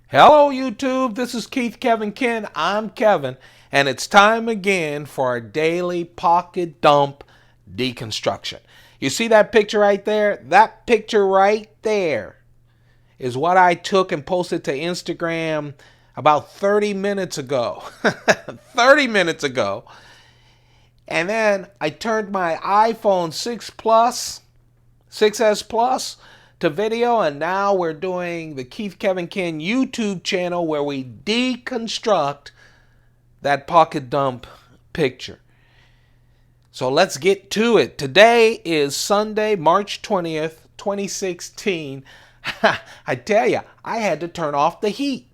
Hello YouTube, this is Keith Kevin Ken. I'm Kevin, and it's time again for our daily pocket dump deconstruction. You see that picture right there? That picture right there is what I took and posted to Instagram about 30 minutes ago. 30 minutes ago. And then I turned my iPhone 6 Plus 6S Plus to video, and now we're doing the Keith Kevin Ken YouTube channel where we deconstruct that pocket dump picture. So let's get to it. Today is Sunday, March 20th, 2016. I tell you, I had to turn off the heat.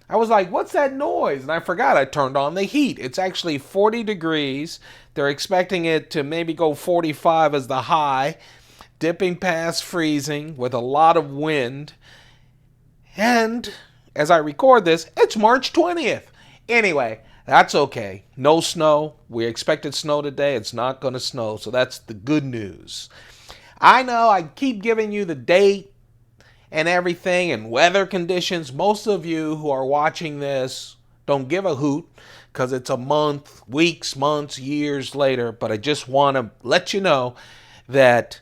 I was like, what's that noise? And I forgot I turned on the heat. It's actually 40 degrees. They're expecting it to maybe go 45 as the high, dipping past freezing with a lot of wind. And as I record this, it's March 20th. Anyway, that's okay. No snow. We expected snow today. It's not going to snow, so that's the good news. I know I keep giving you the date and everything and weather conditions. Most of you who are watching this don't give a hoot because it's a month, weeks, months, years later. But I just want to let you know that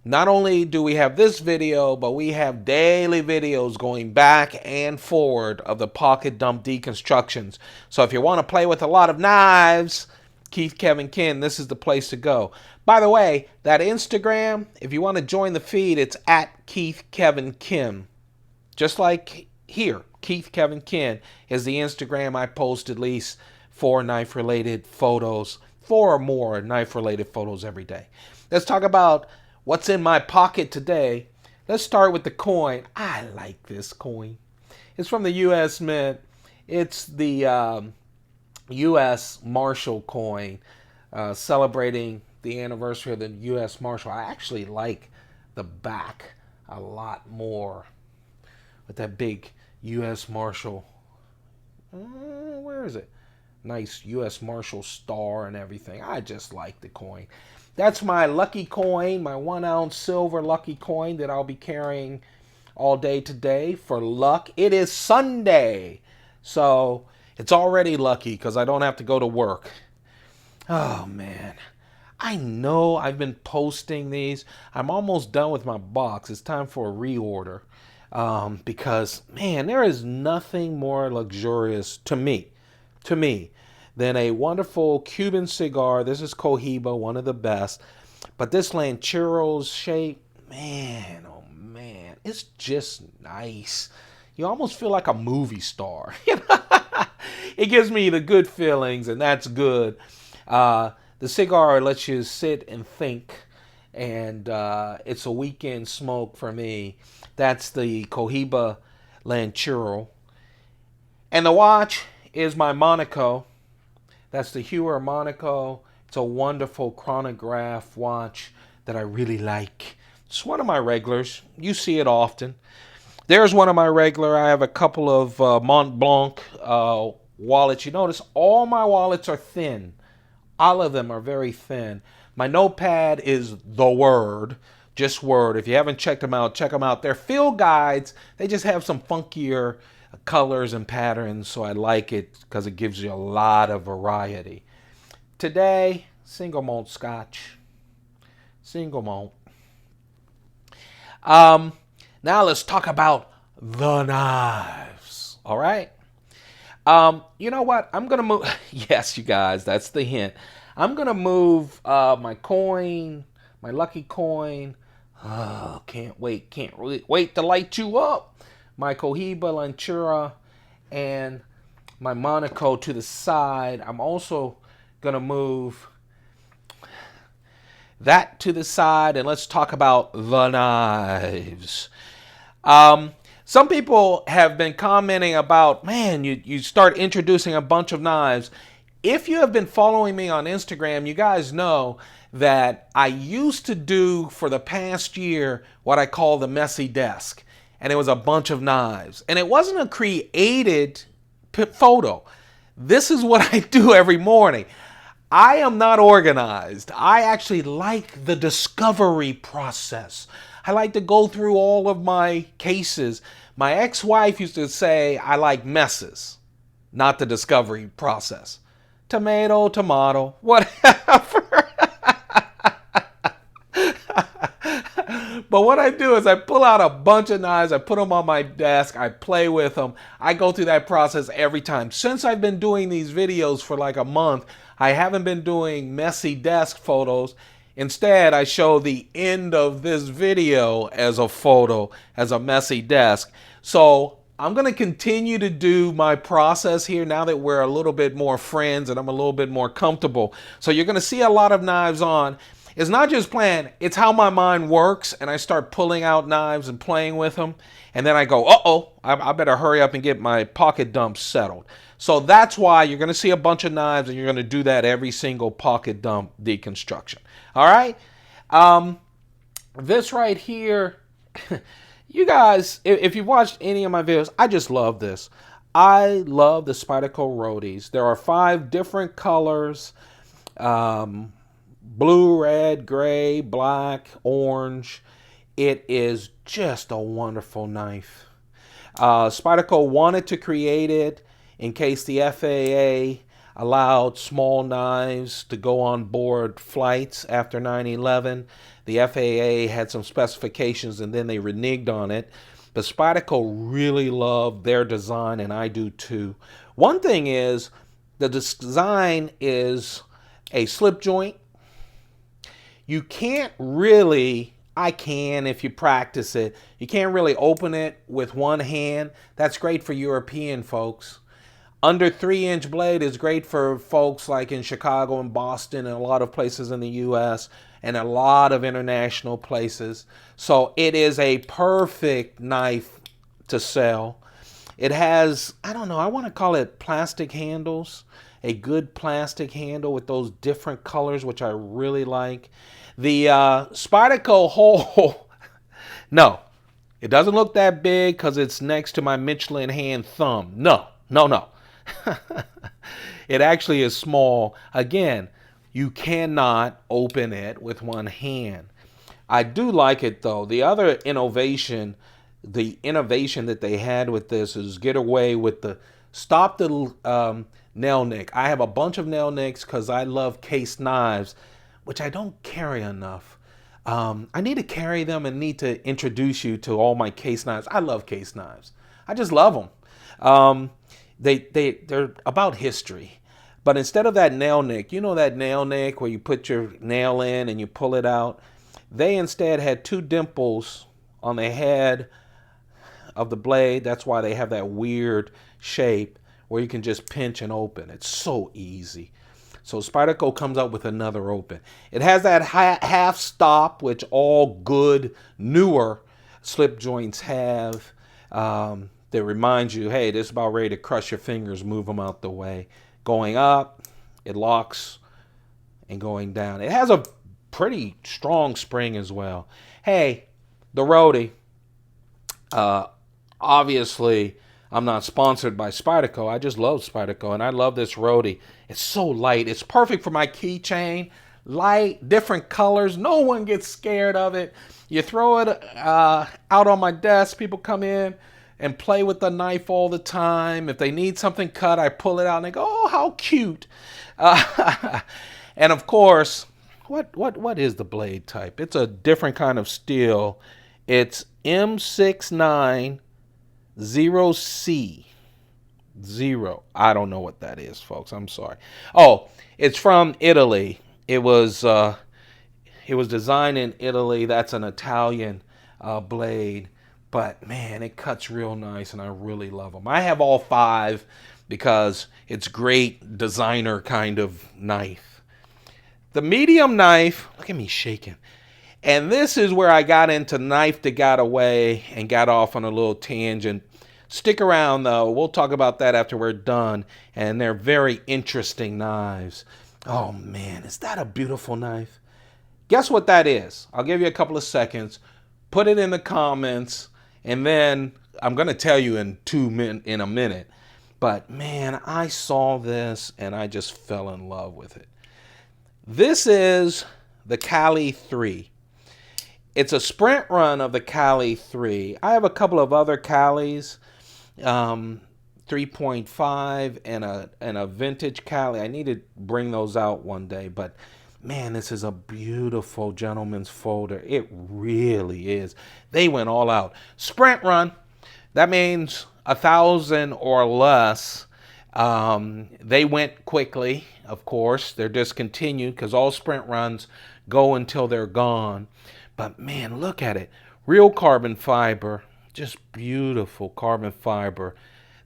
not only do we have this video, but we have daily videos going back and forward of the pocket dump deconstructions. So if you want to play with a lot of knives, Keith Kevin Ken, this is the place to go. By the way, that Instagram, if you want to join the feed, it's at Keith Kevin Ken. Just like here, Keith Kevin Ken is the Instagram. I post at least 4 knife-related photos, 4 or more knife-related photos every day. Let's talk about what's in my pocket today. Let's start with the coin. I like this coin. It's from the U.S. Mint. It's the U.S. Marshal coin, celebrating the anniversary of the U.S. Marshal. I actually like the back a lot more with that big U.S. Marshal. Where is it? Nice U.S. Marshal star and everything. I just like the coin. That's my lucky coin, my 1-ounce silver lucky coin that I'll be carrying all day today for luck. It is Sunday, so it's already lucky because I don't have to go to work. Oh, man. I know I've been posting these. I'm almost done with my box. It's time for a reorder because, man, there is nothing more luxurious to me than a wonderful Cuban cigar. This is Cohiba, one of the best. But this Lancheros shape, man, oh man, it's just nice. You almost feel like a movie star. It gives me the good feelings, and that's good. The cigar lets you sit and think, and it's a weekend smoke for me. That's the Cohiba Lanchero. And the watch is my Monaco. That's the Heuer Monaco. It's a wonderful chronograph watch that I really like. It's one of my regulars. You see it often. There's one of my regular. I have a couple of Mont Blanc wallets. You notice all my wallets are thin. All of them are very thin. My notepad is The Word. Just Word. If you haven't checked them out, check them out. They're field guides. They just have some funkier colors and patterns, so I like it because it gives you a lot of variety. Today, single malt scotch. Single malt. Now let's talk about the knives. All right? You know what? I'm going to move. Yes, you guys, that's the hint. I'm going to move my coin, my lucky coin. Oh, can't wait. Can't wait to light you up. My Cohiba Lanchera and my Monaco to the side. I'm also going to move that to the side, and let's talk about the knives. Some people have been commenting about, man, you start introducing a bunch of knives. If you have been following me on Instagram, you guys know that I used to do for the past year what I call the messy desk. And it was a bunch of knives. And it wasn't a created photo. This is what I do every morning. I am not organized. I actually like the discovery process. I like to go through all of my cases. My ex-wife used to say I like messes, not the discovery process. Tomato, tomato, whatever. But what I do is I pull out a bunch of knives, I put them on my desk, I play with them. I go through that process every time. Since I've been doing these videos for like a month, I haven't been doing messy desk photos. Instead, I show the end of this video as a photo, as a messy desk. So I'm going to continue to do my process here now that we're a little bit more friends and I'm a little bit more comfortable. So you're going to see a lot of knives on. It's not just playing, it's how my mind works, and I start pulling out knives and playing with them, and then I go, uh-oh, I better hurry up and get my pocket dump settled. So that's why you're going to see a bunch of knives, and you're going to do that every single pocket dump deconstruction. All right? This right here, you guys, if you've watched any of my videos, I just love this. I love the Spyderco Roadies. There are 5 different colors. Blue, red, gray, black, orange. It is just a wonderful knife. Spyderco wanted to create it in case the FAA allowed small knives to go on board flights after 9/11. The FAA had some specifications and then they reneged on it. But Spyderco really loved their design, and I do too. One thing is, the design is a slip joint. You can't really, I can if you practice it, you can't really open it with one hand. That's great for European folks. Under 3-inch blade is great for folks like in Chicago and Boston and a lot of places in the US and a lot of international places. So it is a perfect knife to sell. It has, I don't know, I want to call it plastic handles. A good plastic handle with those different colors, which I really like. The Spyderco hole, no, it doesn't look that big because it's next to my Michelin hand thumb. No, no, no. It actually is small. Again, you cannot open it with one hand. I do like it though. The other innovation, that they had with this is get away with the, stop the nail nick. I have a bunch of nail nicks because I love case knives, which I don't carry enough. I need to carry them and need to introduce you to all my case knives. I love case knives. I just love them. They're about history. But instead of that nail nick, you know that nail nick where you put your nail in and you pull it out? They instead had 2 dimples on the head of the blade. That's why they have that weird shape where you can just pinch and open. It's so easy. So Spyderco comes up with another open. It has that half stop, which all good newer slip joints have. That reminds you, hey, this is about ready to crush your fingers, move them out the way. Going up, it locks, and going down. It has a pretty strong spring as well. Hey, the Roadie, obviously, I'm not sponsored by Spyderco. I just love Spyderco, and I love this Roadie. It's so light. It's perfect for my keychain. Light, different colors. No one gets scared of it. You throw it out on my desk. People come in and play with the knife all the time. If they need something cut, I pull it out and they go, oh, how cute. And of course, what is the blade type? It's a different kind of steel. It's M690C. 0. I don't know what that is, folks. I'm sorry. Oh, it's from Italy. It was designed in Italy. That's an Italian blade. But man, it cuts real nice, and I really love them. I have all 5 because it's great designer kind of knife. The medium knife, look at me shaking. And this is where I got into knife that got away and got off on a little tangent. Stick around though. We'll talk about that after we're done. And they're very interesting knives. Oh man, is that a beautiful knife? Guess what that is? I'll give you a couple of seconds. Put it in the comments. And then I'm going to tell you in a minute. But man, I saw this and I just fell in love with it. This is the Caly 3. It's a sprint run of the Caly 3. I have a couple of other Calys, 3.5 and a vintage Caly. I need to bring those out one day, but man, this is a beautiful gentleman's folder. It really is. They went all out. Sprint run. That means 1,000 or less. They went quickly, of course. They're discontinued because all sprint runs go until they're gone. But man, look at it. Real carbon fiber. Just beautiful carbon fiber.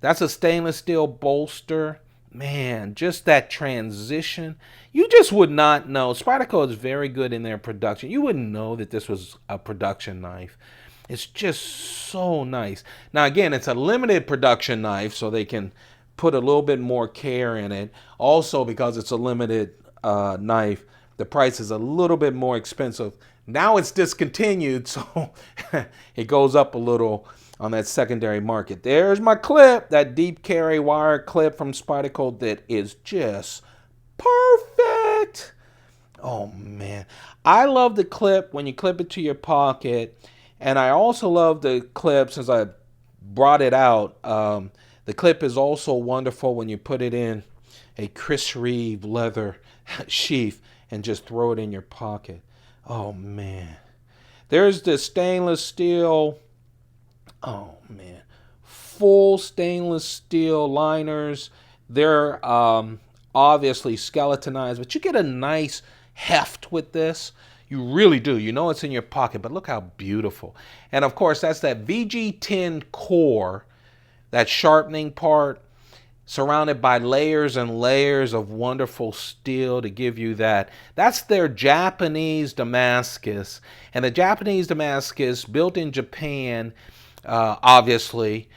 That's a stainless steel bolster. Man, just that transition. You just would not know. Spyderco is very good in their production. You wouldn't know that this was a production knife. It's just so nice. Now, again, it's a limited production knife, so they can put a little bit more care in it. Also, because it's a limited knife, the price is a little bit more expensive. Now it's discontinued, so it goes up a little on that secondary market. There's my clip, that deep carry wire clip from Spyderco that is just perfect. Oh, man. I love the clip when you clip it to your pocket. And I also love the clip, since I brought it out, the clip is also wonderful when you put it in a Chris Reeves leather sheath and just throw it in your pocket. Oh, man. There's the stainless steel. Oh, man. Full stainless steel liners. They're obviously skeletonized, but you get a nice heft with this. You really do. You know it's in your pocket, but look how beautiful. And of course, that's that VG10 core, that sharpening part, surrounded by layers and layers of wonderful steel to give you that. That's their Japanese Damascus. And the Japanese Damascus, built in Japan, obviously,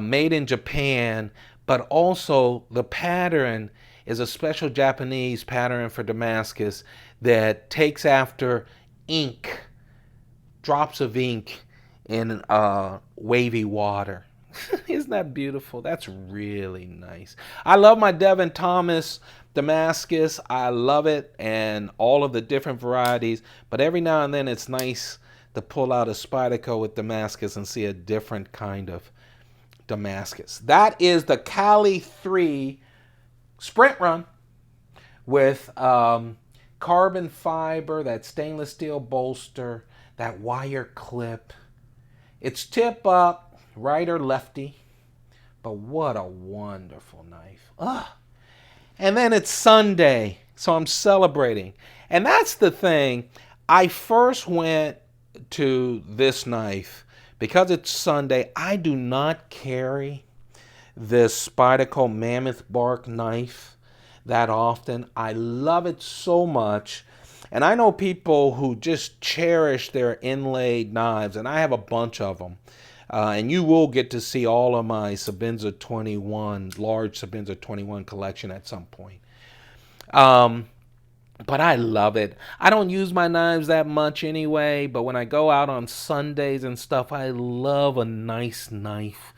made in Japan, but also the pattern is a special Japanese pattern for Damascus that takes after ink, drops of ink in wavy water. Isn't that beautiful? That's really nice. I love my Devin Thomas Damascus. I love it, and all of the different varieties. But every now and then it's nice to pull out a Spyderco with Damascus and see a different kind of Damascus. That is the Caly 3 sprint run with carbon fiber, that stainless steel bolster, that wire clip. It's tip up, right or lefty, but what a wonderful knife. Ugh. And then it's Sunday, so I'm celebrating. And that's the thing. I first went to this knife because it's Sunday. I do not carry this Spyderco Mammoth Bark knife that often. I love it so much. And I know people who just cherish their inlaid knives, and I have a bunch of them. And you will get to see all of my Sebenza 21, large Sebenza 21 collection at some point. But I love it. I don't use my knives that much anyway, but when I go out on Sundays and stuff, I love a nice knife.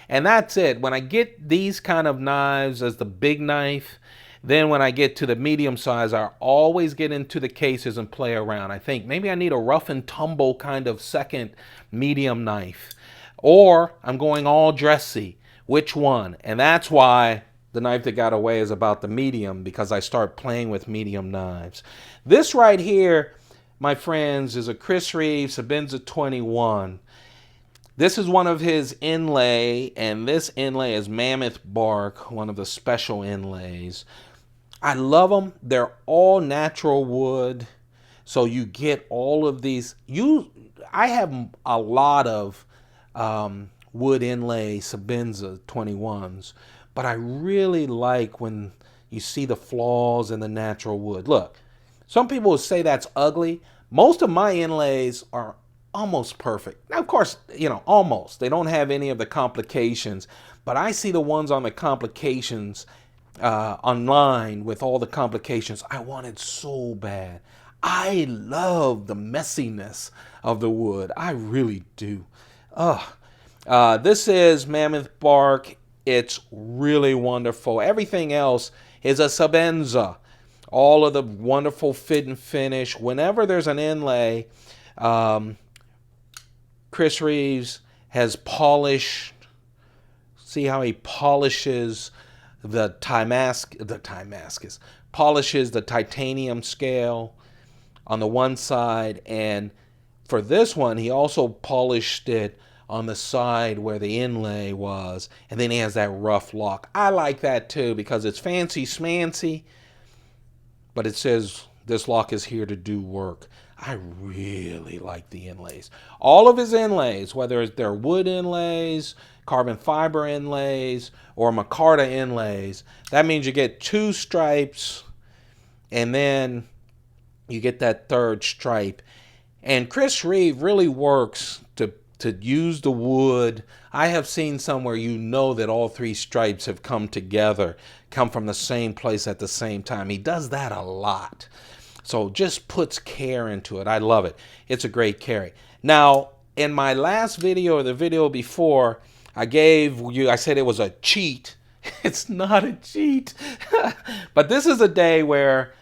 And that's it. When I get these kind of knives as the big knife, then when I get to the medium size, I always get into the cases and play around. I think maybe I need a rough and tumble kind of second medium knife. Or I'm going all dressy. Which one? And that's why the knife that got away is about the medium, because I start playing with medium knives. This right here, my friends, is a Chris Reeves Sebenza 21. This is one of his inlay, and this inlay is Mammoth Bark, one of the special inlays. I love them. They're all natural wood, so you get all of these. I have a lot of wood inlay Sebenza 21s, but I really like when you see the flaws in the natural wood. Look, some people will say that's ugly. Most of my inlays are almost perfect. Now, of course, almost. They don't have any of the complications, but I see the ones on the complications online with all the complications. I want it so bad. I love the messiness of the wood. I really do. This is Mammoth Bark. It's really wonderful. Everything else is a Sebenza all of the wonderful fit and finish. Whenever there's an inlay, Chris Reeves has polished. See how he polishes the polishes the titanium scale on the one side, and for this one he also polished it on the side where the inlay was, and then he has that rough lock. I like that too because it's fancy smancy, but it says this lock is here to do work. I really like the inlays. All of his inlays, whether they're wood inlays, carbon fiber inlays, or micarta inlays, that means you get 2 stripes and then you get that 3rd stripe. And Chris Reeve really works to use the wood. I have seen somewhere that all 3 stripes have come together, come from the same place at the same time. He does that a lot. So just puts care into it. I love it. It's a great carry. Now, in my last video or the video before, I said it was a cheat. It's not a cheat. But this is a day where,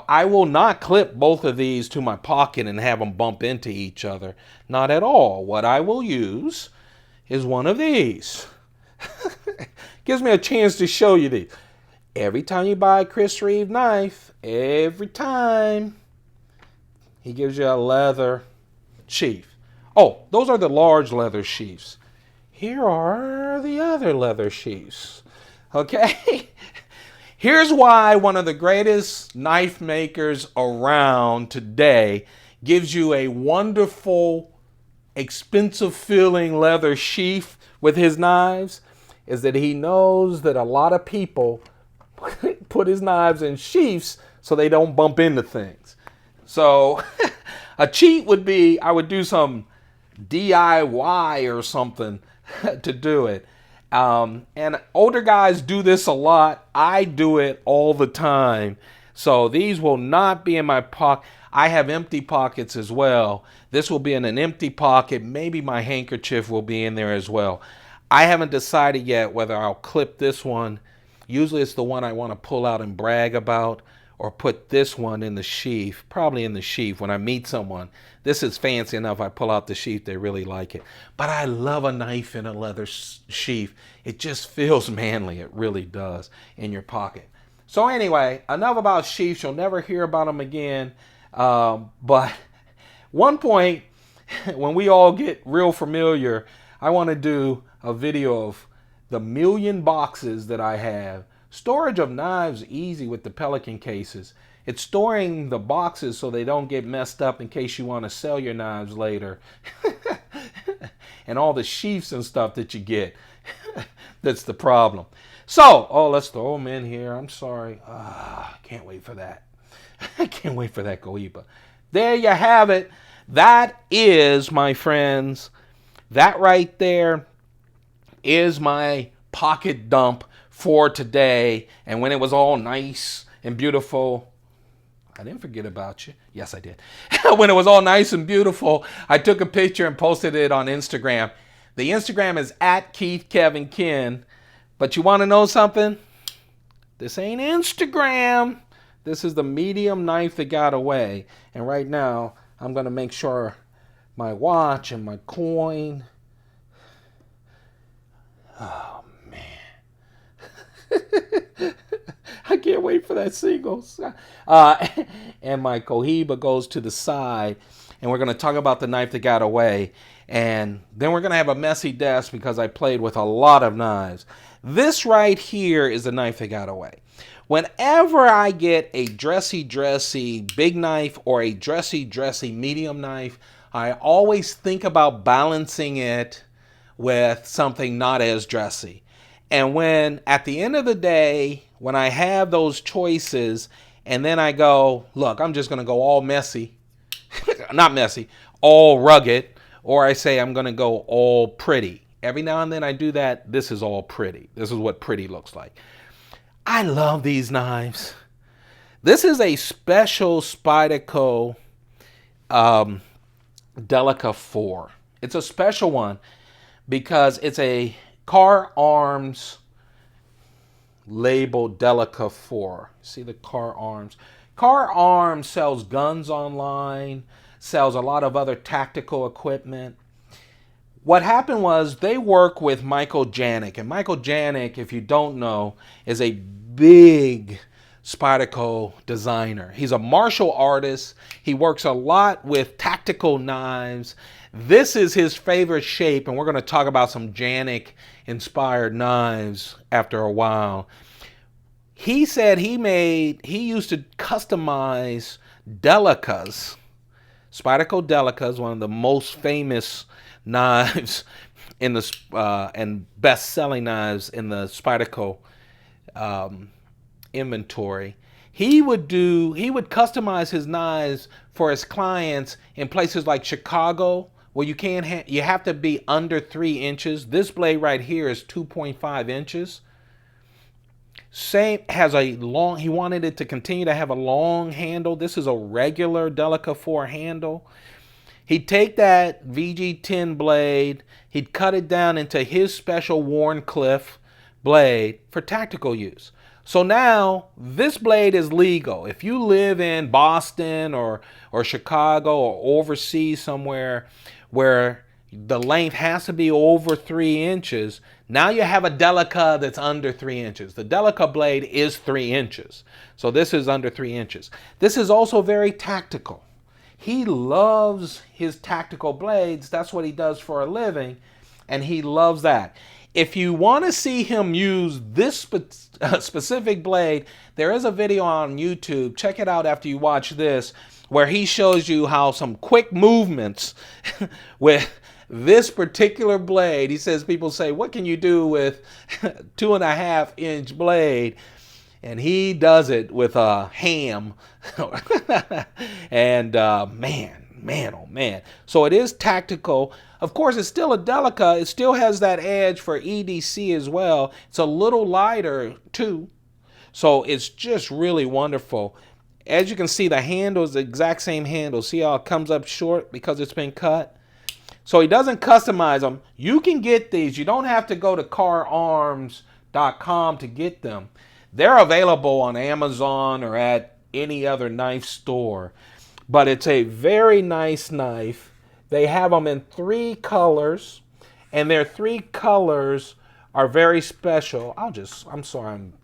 I will not clip both of these to my pocket and have them bump into each other. Not at all. What I will use is one of these. Gives me a chance to show you these. Every time you buy a Chris Reeve knife, every time, he gives you a leather sheath. Oh, those are the large leather sheaths. Here are the other leather sheaths. Okay? Here's why one of the greatest knife makers around today gives you a wonderful, expensive feeling leather sheath with his knives, is that he knows that a lot of people put his knives in sheaths so they don't bump into things. So a cheat would be I would do some DIY or something to do it. And older guys do this a lot. I do it all the time. So these will not be in my pocket. I have empty pockets as well. This will be in an empty pocket. Maybe my handkerchief will be in there as well. I haven't decided yet whether I'll clip this one. Usually it's the one I want to pull out and brag about, or put this one in the sheath, probably in the sheath when I meet someone. This is fancy enough. I pull out the sheath, they really like it. But I love a knife in a leather sheath. It just feels manly. It really does in your pocket. So anyway, enough about sheaths. You'll never hear about them again. But one point, when we all get real familiar, I want to do a video of the 1,000,000 boxes that I have. Storage of knives easy with the Pelican cases. It's storing the boxes so they don't get messed up in case you want to sell your knives later. And all the sheaths and stuff that you get. That's the problem. So, let's throw them in here. I'm sorry. Can't wait for that. I can't wait for that Cohiba. There you have it. That is, my friends, that right there is my pocket dump for today. And when it was all nice and beautiful, I didn't forget about you. Yes, I did. When it was all nice and beautiful, I took a picture and posted it on Instagram. The Instagram is @KeithKevinKen. But you want to know something? This ain't Instagram. This is the medium knife that got away. And right now, I'm going to make sure my watch and my coin. Oh, man. I can't wait for that singles. And my Cohiba goes to the side. And we're going to talk about the knife that got away. And then we're going to have a messy desk because I played with a lot of knives. This right here is the knife that got away. Whenever I get a dressy big knife or a dressy medium knife, I always think about balancing it with something not as dressy. And when at the end of the day, when I have those choices and then I go, look, I'm just going to go all messy, not messy, all rugged, or I say I'm going to go all pretty. Every now and then I do that. This is all pretty. This is what pretty looks like. I love these knives. This is a special Spyderco Delica 4. It's a special one because it's a car arms labeled Delica 4. See the Car Arms. Car Arms sells guns online, sells a lot of other tactical equipment. What happened was they work with Michael Janik. And Michael Janik, if you don't know, is a big Spyderco designer. He's a martial artist. He works a lot with tactical knives. This is his favorite shape, and we're going to talk about some Janik-inspired knives after a while. He said he used to customize Delicas. Spyderco Delica is one of the most famous knives in the and best-selling knives in the Spyderco inventory. He would customize his knives for his clients in places like Chicago, where you have to be under 3 inches. This blade right here is 2.5 inches. He wanted it to continue to have a long handle. This is a regular Delica 4 handle. He'd take that VG10 blade, he'd cut it down into his special Wharncliffe blade for tactical use. So now this blade is legal. If you live in Boston or Chicago or overseas somewhere where the length has to be over 3 inches, now you have a Delica that's under 3 inches. The Delica blade is 3 inches. So this is under 3 inches. This is also very tactical. He loves his tactical blades. That's what he does for a living, and he loves that. If you want to see him use this specific blade, there is a video on YouTube. Check it out after you watch this, where he shows you how some quick movements with this particular blade. He says, people say, what can you do with 2.5-inch blade? And he does it with a ham. And man, oh man. So it is tactical. Of course, it's still a Delica. It still has that edge for EDC as well. It's a little lighter too. So it's just really wonderful. As you can see, the handle is the exact same handle. See how it comes up short because it's been cut? So he doesn't customize them. You can get these. You don't have to go to cararms.com to get them. They're available on Amazon or at any other knife store. But it's a very nice knife. They have them in 3 colors. And their 3 colors are very special. I'm sorry, I'm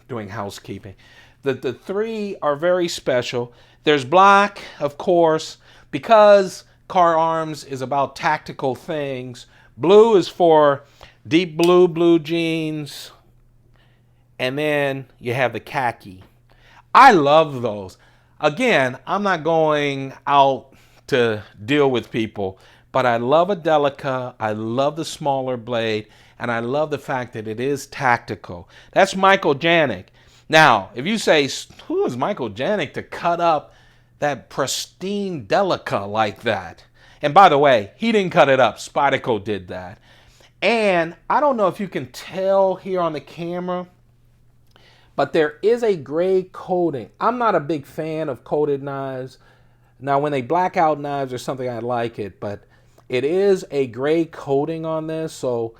doing housekeeping. The 3 are very special. There's black, of course, because Car Arms is about tactical things. Blue is for deep blue jeans. And then you have the khaki. I love those. Again, I'm not going out to deal with people, but I love a Delica. I love the smaller blade, and I love the fact that it is tactical. That's Michael Janik. Now, if you say, who is Michael Janik to cut up that pristine Delica like that? And by the way, he didn't cut it up. Spyderco did that. And I don't know if you can tell here on the camera, but there is a gray coating. I'm not a big fan of coated knives. Now, when they black out knives or something, I like it, but it is a gray coating on this. So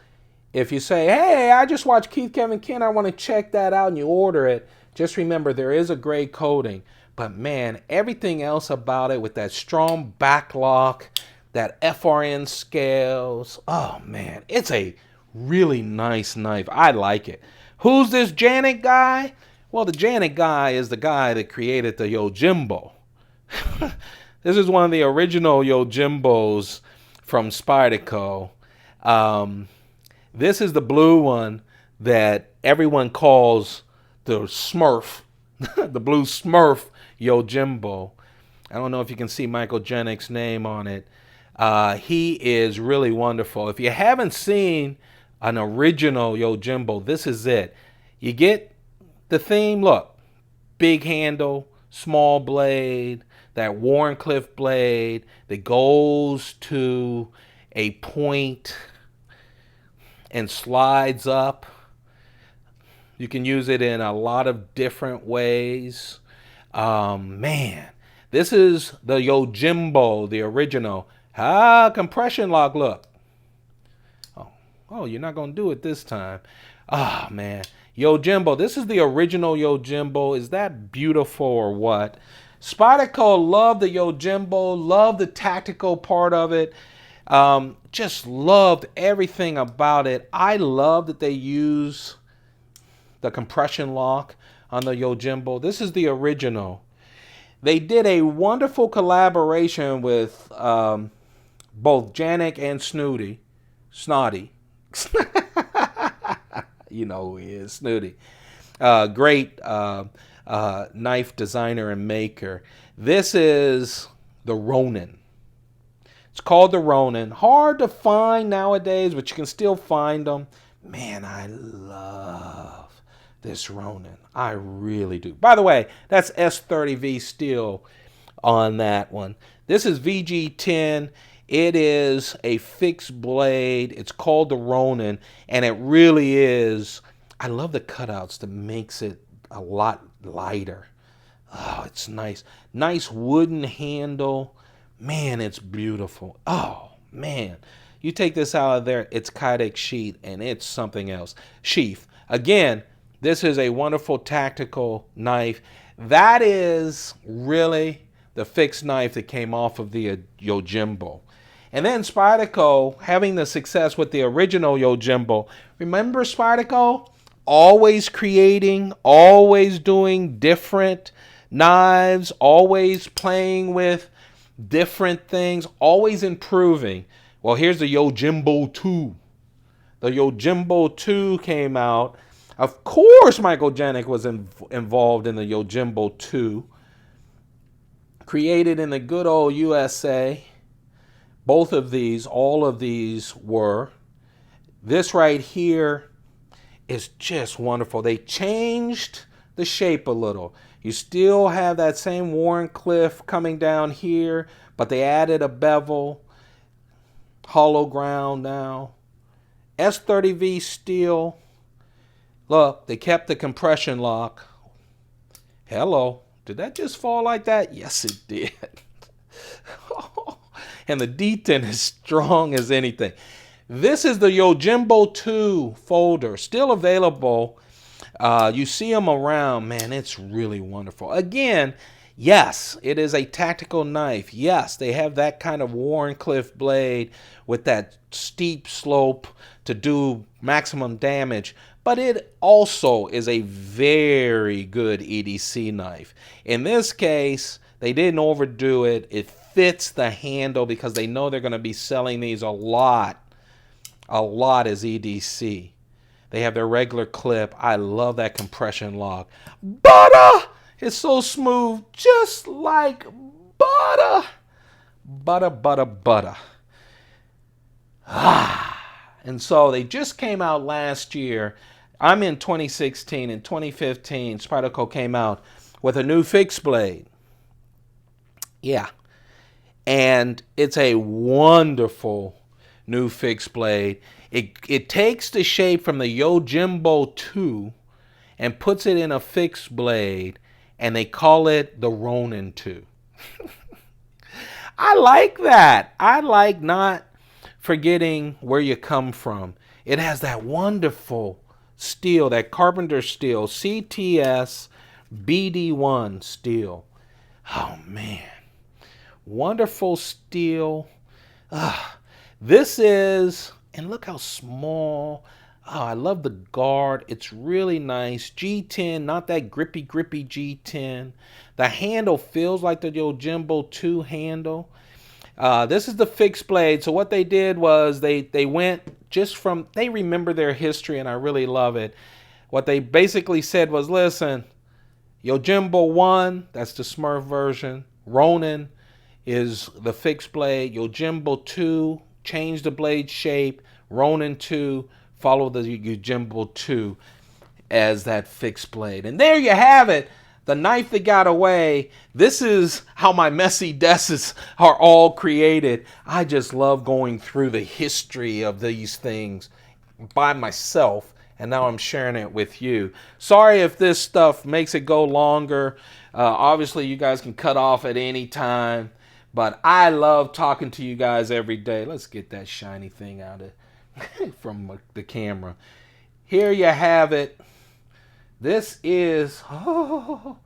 if you say, hey, I just watched Keith, Kevin, Ken, I want to check that out, and you order it, just remember there is a gray coating. But man, everything else about it with that strong back lock, that FRN scales, oh man, it's a really nice knife. I like it. Who's this Janik guy? Well, the Janik guy is the guy that created the Yojimbo. This is one of the original Yojimbos from Spyderco. This is the blue one that everyone calls the Smurf, the blue Smurf Yojimbo. I don't know if you can see Michael Janik's name on it. He is really wonderful. If you haven't seen an original Yojimbo, this is it. You get the theme. Look, big handle, small blade, that Wharncliffe blade that goes to a point and slides up. You can use it in a lot of different ways. Man, this is the Yojimbo, the original. Compression lock, look. Oh, you're not going to do it this time. Oh, man. Yojimbo. This is the original Yojimbo. Is that beautiful or what? Spyderco loved the Yojimbo, loved the tactical part of it. Just loved everything about it. I love that they use the compression lock on the Yojimbo. This is the original. They did a wonderful collaboration with both Janik and Snotty. You know who he is, Snooty. Great knife designer and maker. This is the Ronin. It's called the Ronin. Hard to find nowadays, but you can still find them. Man, I love this Ronin. I really do. By the way, that's S30V steel on that one. This is VG10. It is a fixed blade. It's called the Ronin, and it really is. I love the cutouts that makes it a lot lighter. Oh, it's nice. Nice wooden handle. Man, it's beautiful. Oh, man. You take this out of there, it's Kydex sheath, and it's something else. Sheath. Again, this is a wonderful tactical knife. That is really the fixed knife that came off of the Yojimbo. And then Spyderco, having the success with the original Yojimbo. Remember Spyderco? Always creating, always doing different knives, always playing with different things, always improving. Well, here's the Yojimbo 2. The Yojimbo 2 came out. Of course, Michael Janik was involved in the Yojimbo 2. Created in the good old USA. Both of these, all of these were. This right here is just wonderful. They changed the shape a little. You still have that same Warncliffe coming down here, but they added a bevel. Hollow ground now. S30V steel. Look, they kept the compression lock. Hello. Did that just fall like that? Yes, it did. And the detent is strong as anything. This is the Yojimbo 2 folder. Still available. You see them around. Man, it's really wonderful. Again, yes, it is a tactical knife. Yes, they have that kind of Warncliffe blade with that steep slope to do maximum damage. But it also is a very good EDC knife. In this case, they didn't overdo it. It fits the handle because they know they're going to be selling these a lot as EDC. They have their regular clip. I love that compression lock. Butter! It's so smooth, just like butter. Butter, butter, butter. And so they just came out last year. I'm in 2016. In 2015, Spyderco came out with a new fixed blade. Yeah. And it's a wonderful new fixed blade. It takes the shape from the Yojimbo 2 and puts it in a fixed blade, and they call it the Ronin 2. I like that. I like not forgetting where you come from. It has that wonderful steel, that Carpenter steel, CTS BD1 steel. Oh, man. Wonderful steel. This is, and look how small. Oh, I love the guard. It's really nice. G10, not that grippy G10. The handle feels like the Yojimbo 2 handle. This is the fixed blade. So what they did was they went just from, they remember their history, and I really love it. What they basically said was, listen, Yojimbo 1, that's the Smurf version. Ronin is the fixed blade. Yojimbo 2, change the blade shape. Ronin 2, follow the Yojimbo 2 as that fixed blade. And there you have it. The knife that got away. This is how my messy desks are all created. I just love going through the history of these things by myself, and now I'm sharing it with you. Sorry if this stuff makes it go longer. Obviously, you guys can cut off at any time, but I love talking to you guys every day. Let's get that shiny thing out of from the camera. Here you have it. This is, oh,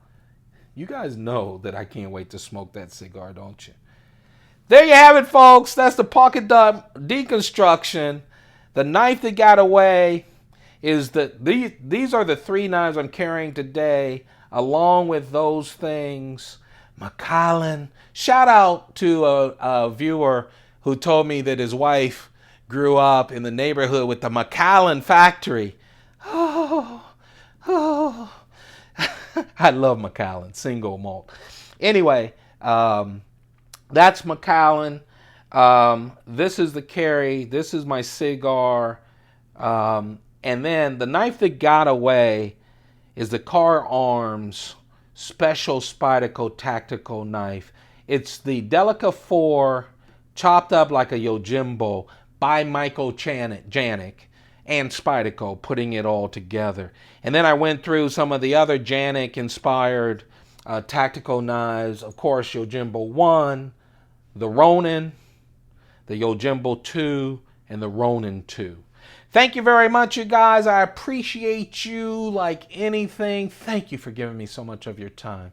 you guys know that I can't wait to smoke that cigar, don't you? There you have it, folks. That's the Pocket Dump deconstruction. The knife that got away is these are the 3 knives I'm carrying today, along with those things. Macallan. Shout out to a viewer who told me that his wife grew up in the neighborhood with the Macallan factory. Oh, oh. I love Macallan, single malt. Anyway, that's Macallan. This is the carry. This is my cigar. And then the knife that got away is the Car Arms Special Spyderco Tactical Knife. It's the Delica 4 chopped up like a Yojimbo by Michael Janik and Spyderco, putting it all together. And then I went through some of the other Janik-inspired tactical knives. Of course, Yojimbo 1, the Ronin, the Yojimbo 2, and the Ronin 2. Thank you very much, you guys. I appreciate you like anything. Thank you for giving me so much of your time.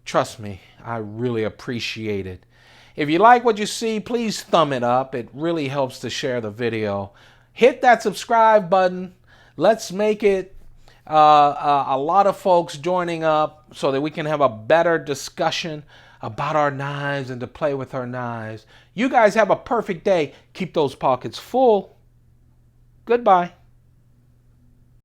Trust me, I really appreciate it. If you like what you see, please thumb it up. It really helps to share the video. Hit that subscribe button. Let's make it a lot of folks joining up so that we can have a better discussion about our knives and to play with our knives. You guys have a perfect day. Keep those pockets full. Goodbye.